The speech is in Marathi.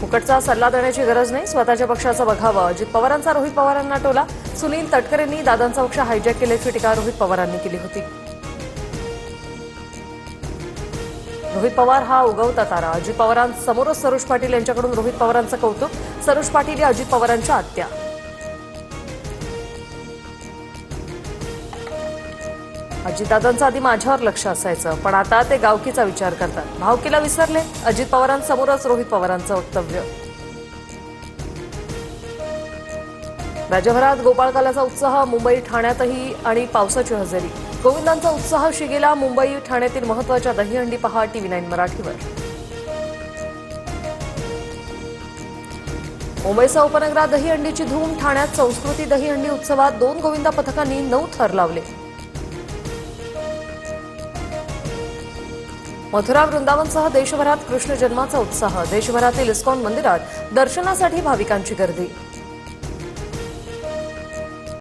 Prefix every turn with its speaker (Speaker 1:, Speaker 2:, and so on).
Speaker 1: फुकटचा सल्ला देण्याची गरज नाही, स्वतःच्या पक्षाचं बघावं. अजित पवारांचा रोहित पवारांना टोला. सुनील तटकरेंनी दादांचा पक्ष हायजॅक केल्याची टीका रोहित पवारांनी केली होती. रोहित पवार हा उगवता तारा. अजित पवारांसमोरच सरोज पाटील यांच्याकडून रोहित पवारांचं कौतुक. सरोज पाटील या अजित पवारांच्या आत्या. अजितदादांचं आधी माझ्यावर लक्ष असायचं, पण आता ते गावकीचा विचार करतात. भावकीला विसरले. अजित पवारांसमोरच रोहित पवारांचं वक्तव्य. राज्यभरात गोपाळकालाचा उत्साह. मुंबई ठाण्यातही आणि पावसाची हजेरी. गोविंदांचा उत्साह शिगेला. मुंबई ठाण्यातील महत्वाच्या दहीहंडी पहा TV9 मराठीवर. मुंबईसह उपनगरात दहीहंडीची धूम. ठाण्यात संस्कृती दहीहंडी उत्सवात 2 गोविंदा पथकांनी 9 थर लावले. मथुरा वृंदावनसह देशभरात कृष्ण जन्माचा उत्साह. देशभरातील इस्कॉन मंदिरात दर्शनासाठी भाविकांची गर्दी.